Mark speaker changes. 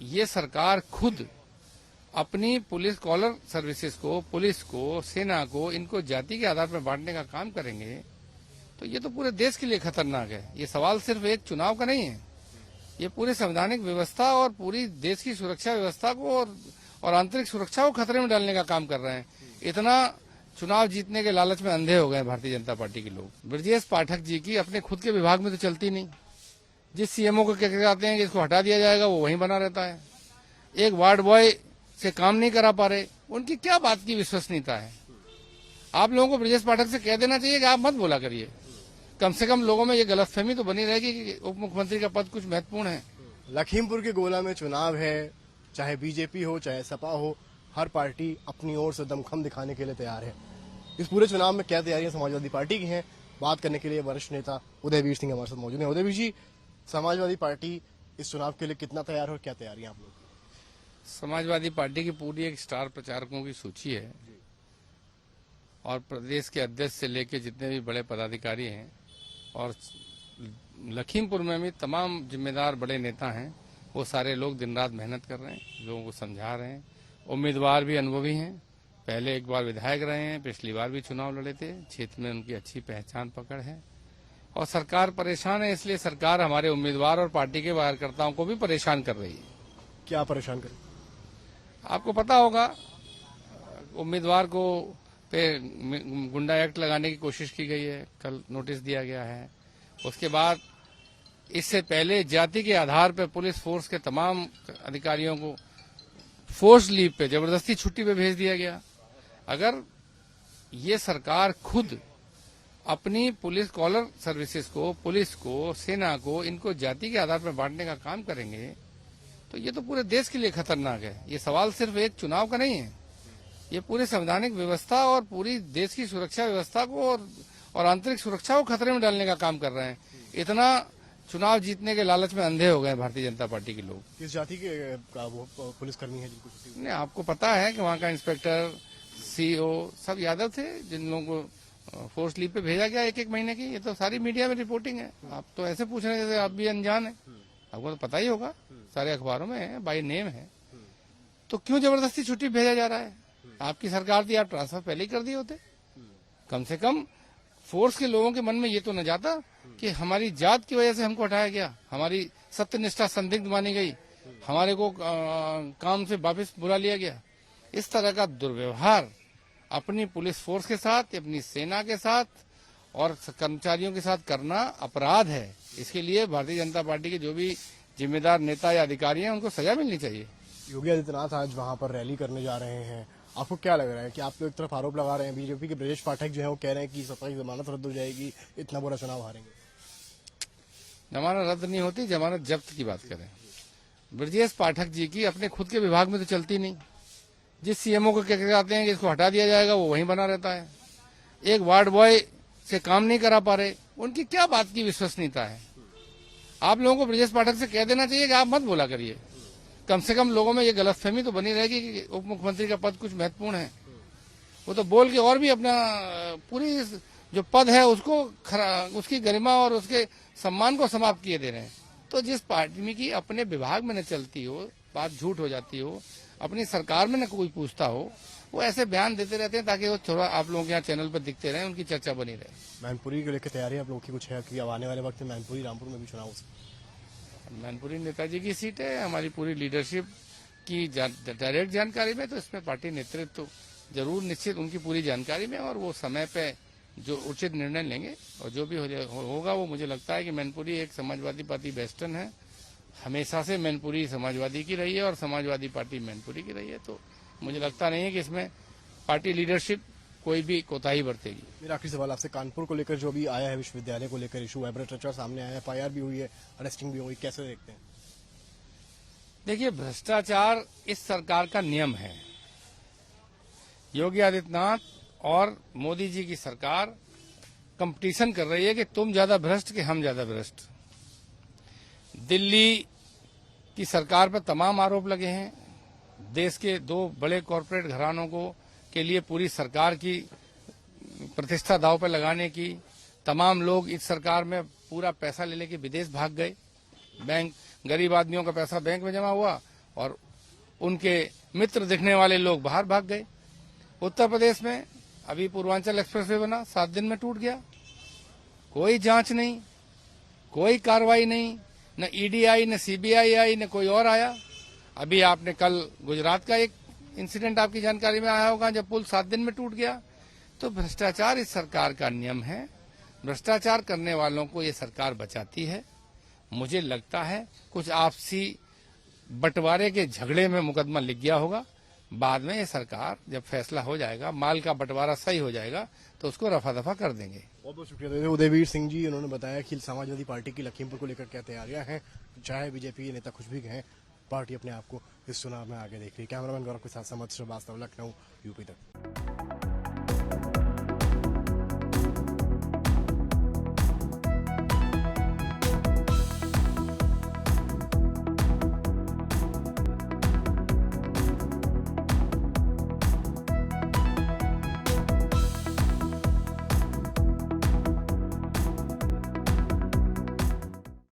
Speaker 1: ये सरकार खुद अपनी पुलिस कॉलर सर्विसेज को, पुलिस को, सेना को, इनको जाति के आधार पर बांटने का काम करेंगे तो ये तो पूरे देश के लिए खतरनाक है। ये सवाल सिर्फ एक चुनाव का नहीं है, ये पूरी संवैधानिक व्यवस्था और पूरी देश की सुरक्षा व्यवस्था को और आंतरिक सुरक्षा को खतरे में डालने का काम कर रहे हैं। इतना चुनाव जीतने के लालच में अंधे हो गए भारतीय जनता पार्टी के लोग। ब्रजेश पाठक जी की अपने खुद के विभाग में तो चलती नहीं। जिस सीएमओ को कहते हैं कि इसको हटा दिया जाएगा, वो वहीं बना रहता है। एक वार्ड बॉय से काम नहीं करा पा रहे, उनकी क्या बात की विश्वसनीयता है? आप लोगों को ब्रजेश पाठक से कह देना चाहिए कि आप मत बोला करिए। कम से कम लोगों में ये गलतफहमी तो बनी रहेगी कि उप मुख्यमंत्री का पद कुछ महत्वपूर्ण है।
Speaker 2: लखीमपुर के गोला में चुनाव है, चाहे बीजेपी हो चाहे सपा हो, हर पार्टी अपनी ओर से दमखम दिखाने के लिए तैयार है। इस पूरे चुनाव में क्या तैयारियां समाजवादी पार्टी की हैं, बात करने के लिए वरिष्ठ नेता उदयवीर सिंह हमारे साथ मौजूद हैं। उदयवीर जी, समाजवादी पार्टी इस चुनाव के लिए कितना तैयार हो, क्या तैयारियां आप लोग?
Speaker 1: समाजवादी पार्टी की पूरी एक स्टार प्रचारकों की सूची है और प्रदेश के अध्यक्ष से लेकर जितने भी बड़े पदाधिकारी हैं और लखीमपुर में भी तमाम जिम्मेदार बड़े नेता हैं, वो सारे लोग दिन रात मेहनत कर रहे हैं, लोगों को समझा रहे हैं। उम्मीदवार भी अनुभवी हैं, पहले एक बार विधायक रहे हैं, पिछली बार भी चुनाव लड़े थे, क्षेत्र में उनकी अच्छी पहचान पकड़ है। और सरकार परेशान है, इसलिए सरकार हमारे उम्मीदवार और पार्टी के कार्यकर्ताओं को भी परेशान कर रही है।
Speaker 2: क्या परेशान कर?
Speaker 1: आपको पता होगा, उम्मीदवार को पे गुंडा एक्ट लगाने की कोशिश की गई है, कल नोटिस दिया गया है। उसके बाद इससे पहले जाति के आधार पर पुलिस फोर्स के तमाम अधिकारियों को फोर्स लीव पे, जबरदस्ती छुट्टी पे भेज दिया गया। अगर ये सरकार खुद अपनी पुलिस कॉलर सर्विसेज को, पुलिस को, सेना को, इनको जाति के आधार पर बांटने का काम करेंगे तो ये तो पूरे देश के लिए खतरनाक है। ये सवाल सिर्फ एक चुनाव का नहीं है, ये पूरी संवैधानिक व्यवस्था और पूरी देश की सुरक्षा व्यवस्था को और आंतरिक सुरक्षा को खतरे में डालने का काम कर रहे हैं। इतना चुनाव जीतने के लालच में अंधे हो गए भारतीय जनता पार्टी के लोग।
Speaker 2: किस जाति के का वो पुलिसकर्मी है जिनको छुट्टी?
Speaker 1: नहीं, आपको पता है कि वहाँ का इंस्पेक्टर, सीओ सब यादव थे, जिन लोगों को फोर्स लीव पे भेजा गया एक महीने की। ये तो सारी मीडिया में रिपोर्टिंग है। आप तो ऐसे पूछ रहे हैं जैसे आप भी अनजान है, आपको तो पता ही होगा, सारे अखबारों में है, बाय नेम है। तो क्यों जबरदस्ती छुट्टी भेजा जा रहा है? आपकी सरकार थी, आप ट्रांसफर पहले ही कर दिए होते। कम से कम फोर्स के लोगों के मन में ये तो न जाता कि हमारी जात की वजह से हमको हटाया गया, हमारी सत्यनिष्ठा संदिग्ध मानी गई, हमारे को काम से वापस बुला लिया गया। इस तरह का दुर्व्यवहार अपनी पुलिस फोर्स के साथ, अपनी सेना के साथ और कर्मचारियों के साथ करना अपराध है। इसके लिए भारतीय जनता पार्टी के जो भी जिम्मेदार नेता या अधिकारी हैं, उनको सजा मिलनी चाहिए।
Speaker 2: योगी आदित्यनाथ आज वहां पर रैली करने जा रहे हैं, आपको क्या लग रहा है कि आप तो एक तरफ आरोप लगा रहे हैं, बीजेपी के ब्रजेश पाठक जो है वो कह रहे हैं कि सपा की जमानत रद्द हो जाएगी, इतना बुरा चुनाव हारेंगे?
Speaker 1: जमानत रद्द नहीं होती, जमानत जब्त की बात करें। ब्रजेश पाठक जी की अपने खुद के विभाग में तो चलती नहीं। जिस सीएमओ को कहते हैं कि इसको हटा दिया जाएगा, वो वहीं बना रहता है। एक वार्ड बॉय से काम नहीं करा पा रहे, उनकी क्या बात की विश्वसनीयता है? आप लोगों को ब्रजेश पाठक से कह देना चाहिए कि आप मत बोला करिए। कम से कम लोगों में ये गलतफहमी तो बनी रहेगी कि उप मुख्यमंत्री का पद कुछ महत्वपूर्ण है। वो तो बोल के और भी अपना पूरी जो पद है उसको उसकी गरिमा और उसके सम्मान को समाप्त किए दे रहे हैं। तो जिस पार्टी में की अपने विभाग में न चलती हो, बात झूठ हो जाती हो, अपनी सरकार में न कोई पूछता हो, वो ऐसे बयान देते रहते हैं ताकि वो थोड़ा आप लोगों के यहाँ चैनल पर दिखते रहे, उनकी चर्चा बनी रहे।
Speaker 2: मैनपुरी को लेकर तैयारी आप लोगों की कुछ है कि अब आने वाले वक्त में मैनपुरी, रामपुर में भी चुनाव हो सकता है?
Speaker 1: मैनपुरी नेताजी की सीट है, हमारी पूरी लीडरशिप की डायरेक्ट जानकारी में, तो इसमें पार्टी नेतृत्व तो जरूर निश्चित उनकी पूरी जानकारी में, और वो समय पे जो उचित निर्णय लेंगे और जो भी होगा वो मुझे लगता है कि मैनपुरी एक समाजवादी पार्टी वेस्टर्न है, हमेशा से मैनपुरी समाजवादी की रही है और समाजवादी पार्टी मैनपुरी की रही है। तो मुझे लगता नहीं है कि इसमें पार्टी लीडरशिप कोई भी कोताही बरतेगी।
Speaker 2: मेरा आखिरी सवाल आपसे, कानपुर को लेकर जो भी आया है विश्वविद्यालय को लेकर इशू, भ्रष्टाचार सामने आया है, FIR भी हुई है, अरेस्टिंग भी हुई, कैसे देखते हैं?
Speaker 1: देखिए, भ्रष्टाचार इस सरकार का नियम है। योगी आदित्यनाथ और मोदी जी की सरकार कंपटीशन कर रही है कि तुम ज्यादा भ्रष्ट कि हम ज्यादा भ्रष्ट। दिल्ली की सरकार पर तमाम आरोप लगे हैं। देश के 2 बड़े कॉरपोरेट घरानों को के लिए पूरी सरकार की प्रतिष्ठा दांव पर लगाने की, तमाम लोग इस सरकार में पूरा पैसा ले लेके विदेश भाग गए। बैंक, गरीब आदमियों का पैसा बैंक में जमा हुआ और उनके मित्र दिखने वाले लोग बाहर भाग गए। उत्तर प्रदेश में अभी पूर्वांचल एक्सप्रेसवे बना, 7 दिन में टूट गया। कोई जांच नहीं, कोई कार्रवाई नहीं, न ईडी आई, न सीबीआई आई, न कोई और आया। अभी आपने कल गुजरात का एक इंसिडेंट आपकी जानकारी में आया होगा, जब पुल 7 दिन में टूट गया। तो भ्रष्टाचार इस सरकार का नियम है। भ्रष्टाचार करने वालों को ये सरकार बचाती है। मुझे लगता है कुछ आपसी बंटवारे के झगड़े में मुकदमा लिख गया होगा। बाद में ये सरकार जब फैसला हो जाएगा, माल का बंटवारा सही हो जाएगा, तो उसको रफा दफा कर देंगे।
Speaker 2: बहुत बहुत शुक्रिया उदयवीर सिंह जी। उन्होंने बताया कि समाजवादी पार्टी की लखीमपुर को लेकर क्या तैयारियां हैं। चाहे बीजेपी नेता कुछ भी कहें, पार्टी अपने आप को इस चुनाव में आगे देख रही है। कैमरामैन गौरव के साथ समझ श्रीवास्तव, लखनऊ, यूपी तक।